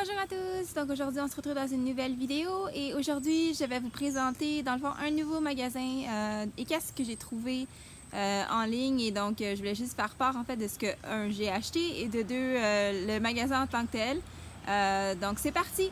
Bonjour à tous! Donc aujourd'hui on se retrouve dans une nouvelle vidéo et aujourd'hui je vais vous présenter dans le fond un nouveau magasin équestre que j'ai trouvé en ligne et donc je voulais juste faire part en fait de ce que j'ai acheté et de deux le magasin en tant que tel. Donc c'est parti!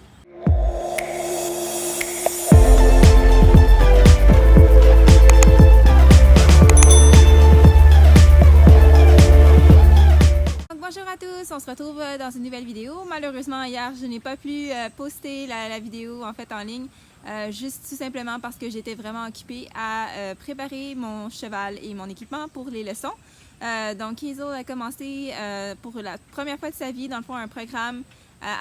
Bonjour à tous, on se retrouve dans une nouvelle vidéo. Malheureusement hier je n'ai pas pu poster la vidéo en fait en ligne, juste tout simplement parce que j'étais vraiment occupée à préparer mon cheval et mon équipement pour les leçons. Donc Hazel a commencé pour la première fois de sa vie dans le fond un programme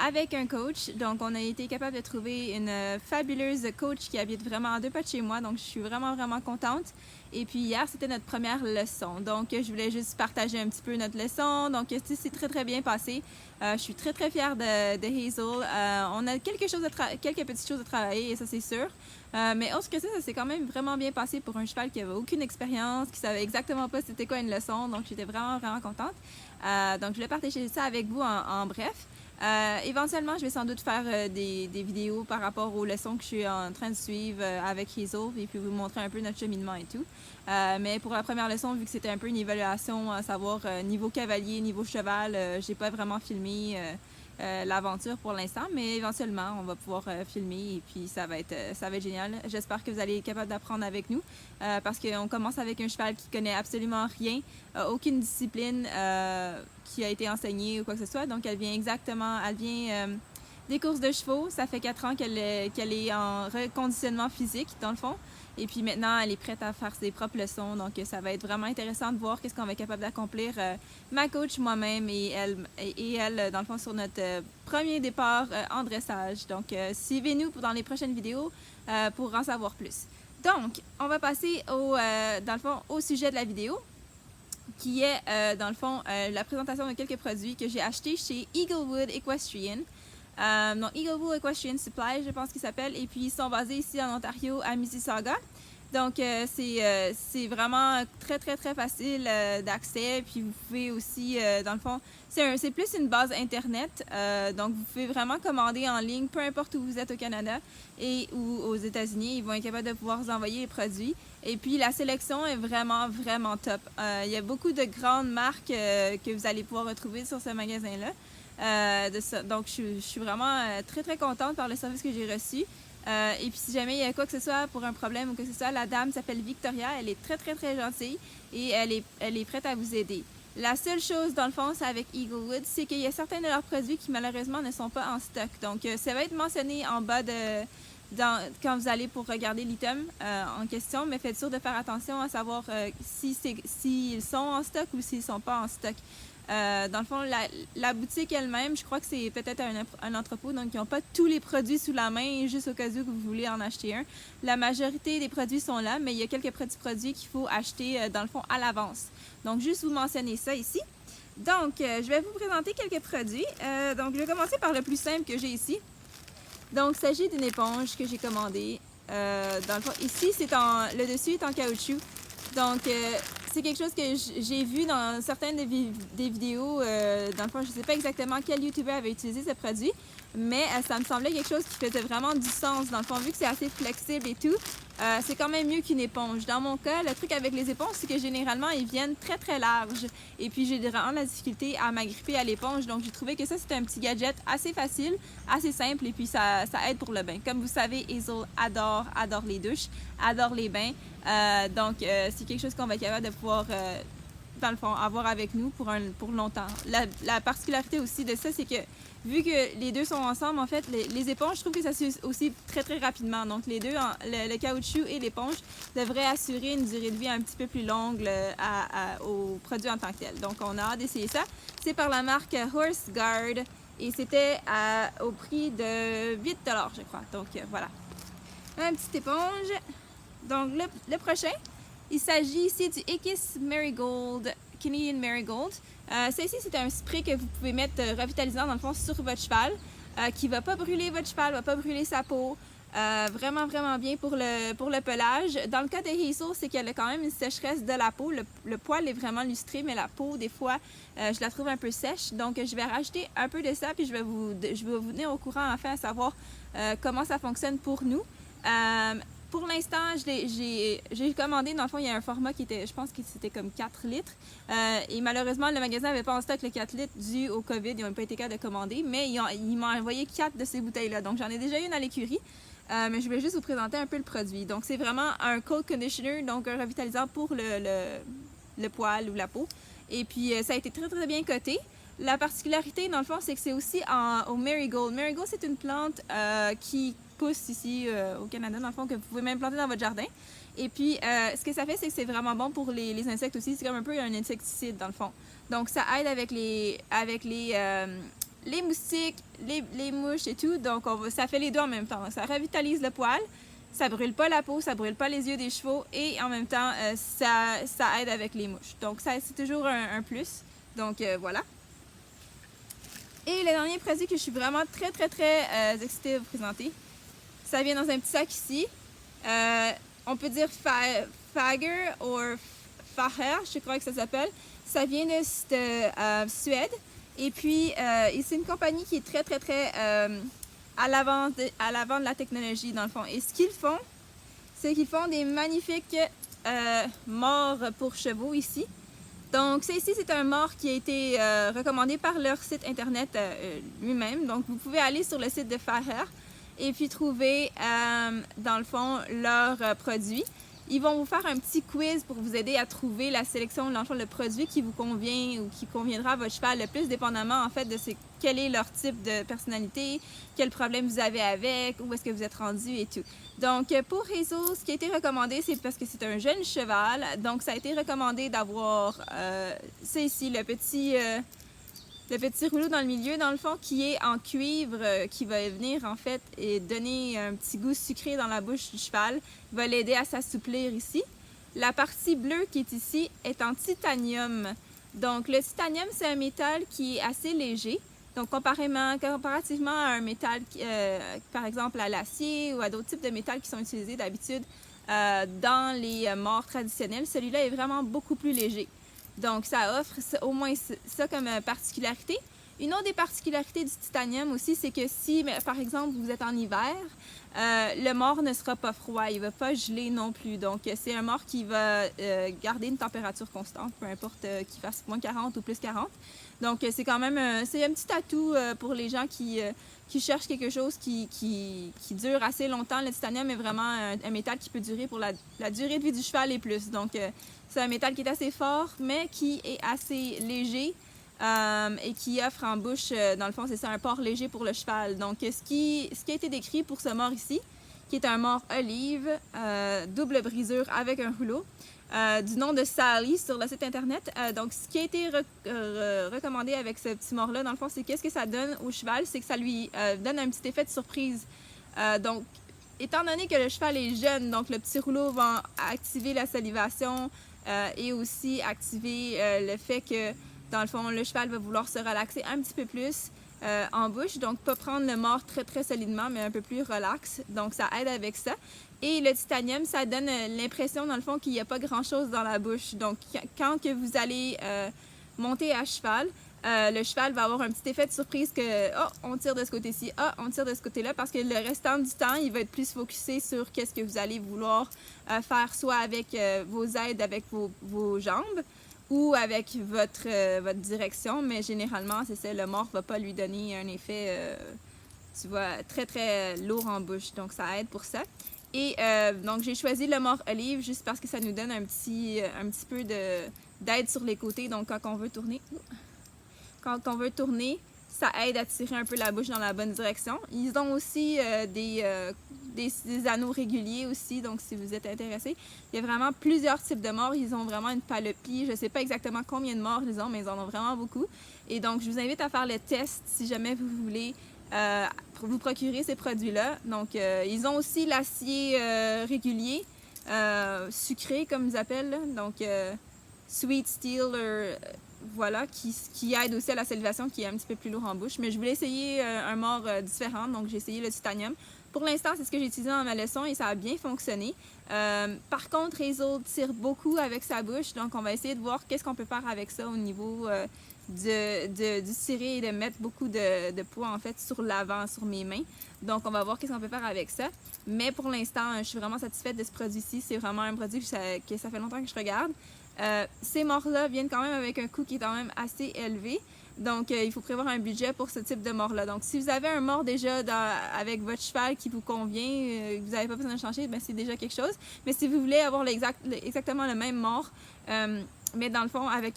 avec un coach. Donc on a été capable de trouver une fabuleuse coach qui habite vraiment à 2 pas de chez moi, donc je suis vraiment contente. Et puis hier c'était notre première leçon, donc je voulais juste partager un petit peu notre leçon. Donc c'est très bien passé. Je suis très fière de Hazel. On a quelques petites choses à travailler et ça c'est sûr. Mais autre que ça s'est quand même vraiment bien passé pour un cheval qui avait aucune expérience, qui savait exactement pas c'était quoi une leçon. Donc j'étais vraiment contente. Donc je voulais partager ça avec vous en bref. Éventuellement, je vais sans doute faire des vidéos par rapport aux leçons que je suis en train de suivre avec Hazel et puis vous montrer un peu notre cheminement et tout. Mais pour la première leçon, vu que c'était un peu une évaluation à savoir niveau cavalier, niveau cheval, j'ai pas vraiment filmé l'aventure pour l'instant, mais éventuellement, on va pouvoir filmer et puis ça va être génial. J'espère que vous allez être capable d'apprendre avec nous parce qu'on commence avec un cheval qui connaît absolument rien, aucune discipline qui a été enseignée ou quoi que ce soit. Donc, elle vient des courses de chevaux. Ça fait 4 ans qu'elle est en reconditionnement physique, dans le fond. Et puis maintenant, elle est prête à faire ses propres leçons. Donc, ça va être vraiment intéressant de voir qu'est-ce qu'on va être capable d'accomplir, ma coach, moi-même et elle, dans le fond, sur notre premier départ en dressage. Donc, suivez-nous dans les prochaines vidéos pour en savoir plus. Donc, on va passer dans le fond, au sujet de la vidéo, qui est, dans le fond, la présentation de quelques produits que j'ai achetés chez Eaglewood Equestrian. Donc Eaglewood Equestrian Supply, je pense qu'il s'appelle, et puis ils sont basés ici en Ontario, à Mississauga. Donc c'est vraiment très facile d'accès, puis vous pouvez aussi, dans le fond, c'est plus une base internet, donc vous pouvez vraiment commander en ligne, peu importe où vous êtes au Canada et ou aux États-Unis, ils vont être capables de pouvoir vous envoyer les produits. Et puis la sélection est vraiment top. Il y a beaucoup de grandes marques que vous allez pouvoir retrouver sur ce magasin-là. Donc je suis vraiment très contente par le service que j'ai reçu. Et puis si jamais il y a quoi que ce soit pour un problème ou que ce soit, la dame s'appelle Victoria, elle est très gentille et elle est prête à vous aider. La seule chose dans le fond, c'est avec Eaglewood, c'est qu'il y a certains de leurs produits qui malheureusement ne sont pas en stock. Donc ça va être mentionné en bas quand vous allez pour regarder l'item en question, mais faites sûr de faire attention à savoir s'ils sont en stock ou s'ils ne sont pas en stock. Dans le fond, la boutique elle-même, je crois que c'est peut-être un entrepôt, donc ils n'ont pas tous les produits sous la main, juste au cas où que vous voulez en acheter un. La majorité des produits sont là, mais il y a quelques petits produits qu'il faut acheter, dans le fond, à l'avance. Donc, juste vous mentionner ça ici. Donc, je vais vous présenter quelques produits. Donc, je vais commencer par le plus simple que j'ai ici. Donc, il s'agit d'une éponge que j'ai commandée. Dans le fond, ici, le dessus est en caoutchouc. Donc, c'est quelque chose que j'ai vu dans certaines des vidéos. Dans le fond, je ne sais pas exactement quel YouTuber avait utilisé ce produit, mais ça me semblait quelque chose qui faisait vraiment du sens. Dans le fond, vu que c'est assez flexible et tout, c'est quand même mieux qu'une éponge. Dans mon cas, le truc avec les éponges, c'est que généralement, ils viennent très larges. Et puis, j'ai vraiment la difficulté à m'agripper à l'éponge. Donc, j'ai trouvé que ça, c'était un petit gadget assez facile, assez simple. Et puis, ça aide pour le bain. Comme vous savez, Hazel adore les douches, adore les bains. Donc, c'est quelque chose qu'on va être capable de pouvoir, dans le fond, avoir avec nous pour longtemps. La particularité aussi de ça, c'est que vu que les deux sont ensemble, en fait, les éponges, je trouve que ça s'use aussi très rapidement. Donc, les deux, le caoutchouc et l'éponge, devraient assurer une durée de vie un petit peu plus longue au produit en tant que tel. Donc, on a hâte d'essayer ça. C'est par la marque Horse Guard et c'était au prix de 8 $, je crois. Donc, voilà. Une petite éponge. Donc, le prochain, il s'agit ici du Equus Marigold, Canadian Marigold. Ça ici, c'est un spray que vous pouvez mettre revitalisant dans le fond sur votre cheval, qui ne va pas brûler votre cheval, ne va pas brûler sa peau. Vraiment, vraiment bien pour le pelage. Dans le cas de Hazel, c'est qu'elle a quand même une sécheresse de la peau. Le poil est vraiment lustré, mais la peau, des fois, je la trouve un peu sèche. Donc, je vais rajouter un peu de ça, puis je vais vous tenir au courant, enfin, à savoir comment ça fonctionne pour nous. Pour l'instant, j'ai commandé, dans le fond, il y a un format qui était, je pense que c'était comme 4 litres. Et malheureusement, le magasin n'avait pas en stock le 4 litres dû au COVID. Ils n'ont pas été capables de commander, mais ils m'ont envoyé 4 de ces bouteilles-là. Donc, j'en ai déjà une à l'écurie. Mais je vais juste vous présenter un peu le produit. Donc, c'est vraiment un cold conditioner, donc un revitalisant pour le poil ou la peau. Et puis, ça a été très, très bien coté. La particularité, dans le fond, c'est que c'est aussi au marigold. Marigold, c'est une plante qui pousse ici au Canada, dans le fond, que vous pouvez même planter dans votre jardin. Et puis, ce que ça fait, c'est que c'est vraiment bon pour les insectes aussi. C'est comme un peu un insecticide, dans le fond. Donc, ça aide avec les moustiques, les mouches et tout. Donc, ça fait les deux en même temps. Ça revitalise le poil, ça brûle pas la peau, ça brûle pas les yeux des chevaux et en même temps, ça aide avec les mouches. Donc, ça, c'est toujours un plus. Donc, voilà. Et le dernier produit que je suis vraiment très, très, très excitée de vous présenter, ça vient dans un petit sac ici. On peut dire Fager ou Faher, je crois que ça s'appelle. Ça vient de Suède. Et puis, c'est une compagnie qui est très, très, très à l'avant de la technologie, dans le fond. Et ce qu'ils font, c'est qu'ils font des magnifiques morts pour chevaux ici. Donc, ça ici, c'est un mort qui a été recommandé par leur site internet lui-même. Donc, vous pouvez aller sur le site de Faher et puis trouver, dans le fond, leurs produits. Ils vont vous faire un petit quiz pour vous aider à trouver la sélection, dans le fond, le produit qui vous convient ou qui conviendra à votre cheval le plus, dépendamment, en fait, de quel est leur type de personnalité, quel problème vous avez avec, où est-ce que vous êtes rendu et tout. Donc, pour Hazel, ce qui a été recommandé, c'est parce que c'est un jeune cheval. Donc, ça a été recommandé d'avoir, c'est ici, le petit rouleau dans le milieu, dans le fond, qui est en cuivre, qui va venir, en fait, et donner un petit goût sucré dans la bouche du cheval, va l'aider à s'assouplir ici. La partie bleue qui est ici est en titanium. Donc, le titanium, c'est un métal qui est assez léger. Donc, comparativement à un métal, par exemple à l'acier ou à d'autres types de métals qui sont utilisés d'habitude dans les morts traditionnels, celui-là est vraiment beaucoup plus léger. Donc, ça offre au moins ça comme particularité. Une autre des particularités du titanium aussi, c'est que si, par exemple, vous êtes en hiver, le mort ne sera pas froid, il ne va pas geler non plus. Donc, c'est un mort qui va garder une température constante, peu importe qu'il fasse moins 40 ou plus 40. Donc, c'est quand même c'est un petit atout pour les gens qui cherchent quelque chose qui dure assez longtemps. Le titanium est vraiment un métal qui peut durer pour la durée de vie du cheval et plus. Donc, c'est un métal qui est assez fort, mais qui est assez léger et qui offre en bouche, dans le fond, c'est ça, un port léger pour le cheval. Donc, ce qui a été décrit pour ce mort ici, qui est un mort olive, double brisure avec un rouleau, du nom de Sally sur le site internet. Donc, ce qui a été recommandé avec ce petit mort-là, dans le fond, c'est qu'est-ce que ça donne au cheval, c'est que ça lui donne un petit effet de surprise. Donc, étant donné que le cheval est jeune, donc le petit rouleau va activer la salivation et aussi activer le fait que, dans le fond, le cheval va vouloir se relaxer un petit peu plus en bouche. Donc, pas prendre le mort très, très solidement, mais un peu plus relax. Donc, ça aide avec ça. Et le titanium, ça donne l'impression, dans le fond, qu'il n'y a pas grand-chose dans la bouche. Donc, quand que vous allez monter à cheval, le cheval va avoir un petit effet de surprise que « Oh, on tire de ce côté-ci. Ah, on tire de ce côté-là. » Parce que le restant du temps, il va être plus focusé sur qu'est-ce que vous allez vouloir faire, soit avec vos aides, avec vos jambes, ou avec votre direction. Mais généralement, c'est ça, le mort ne va pas lui donner un effet, tu vois, très, très lourd en bouche. Donc, ça aide pour ça. Et donc, j'ai choisi le mort olive juste parce que ça nous donne un petit peu d'aide sur les côtés. Donc, quand on veut tourner, ça aide à tirer un peu la bouche dans la bonne direction. Ils ont aussi des anneaux réguliers aussi, donc si vous êtes intéressé. Il y a vraiment plusieurs types de morts. Ils ont vraiment une panoplie. Je ne sais pas exactement combien de morts ils ont, mais ils en ont vraiment beaucoup. Et donc, je vous invite à faire le test si jamais vous voulez pour vous procurer ces produits-là. Donc, ils ont aussi l'acier régulier, sucré comme ils appellent. Là. Donc, sweet steel, voilà, qui aide aussi à la salivation, qui est un petit peu plus lourd en bouche. Mais je voulais essayer un mort différent, donc j'ai essayé le titanium. Pour l'instant, c'est ce que j'ai utilisé dans ma leçon et ça a bien fonctionné. Par contre, Hazel tire beaucoup avec sa bouche, donc on va essayer de voir qu'est-ce qu'on peut faire avec ça au niveau du tirer et de mettre beaucoup de poids en fait sur l'avant, sur mes mains. Donc on va voir qu'est-ce qu'on peut faire avec ça. Mais pour l'instant, je suis vraiment satisfaite de ce produit-ci. C'est vraiment un produit que ça fait longtemps que je regarde. Ces morts-là viennent quand même avec un coût qui est quand même assez élevé. Donc, il faut prévoir un budget pour ce type de mort-là. Donc, si vous avez un mort déjà avec votre cheval qui vous convient, vous n'avez pas besoin de changer, ben, c'est déjà quelque chose. Mais si vous voulez avoir exactement le même mort, mais dans le fond, avec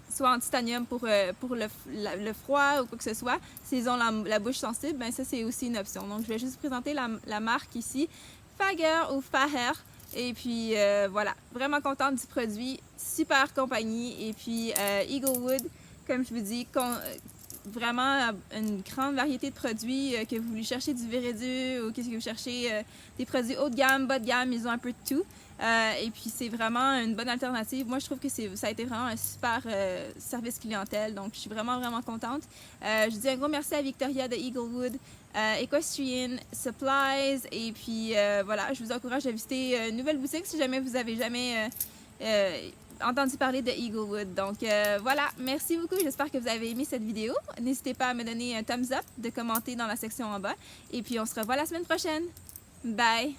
soit en titanium pour le froid ou quoi que ce soit, s'ils ont la bouche sensible, ben ça, c'est aussi une option. Donc, je vais juste vous présenter la marque ici, Fager ou Faher. Et puis voilà, vraiment contente du produit, super compagnie. Et puis Eaglewood, comme je vous dis, vraiment une grande variété de produits, que vous voulez chercher du Viridiu ou que vous cherchez des produits haut de gamme, bas de gamme, ils ont un peu de tout. Et puis c'est vraiment une bonne alternative. Moi je trouve que ça a été vraiment un super service clientèle, donc je suis vraiment contente. Je dis un gros merci à Victoria de Eaglewood, Equestrian Supplies, et puis voilà, je vous encourage à visiter une nouvelle boutique si jamais vous avez jamais entendu parler de Eaglewood. Donc voilà, merci beaucoup, j'espère que vous avez aimé cette vidéo. N'hésitez pas à me donner un thumbs up, de commenter dans la section en bas, et puis on se revoit la semaine prochaine. Bye!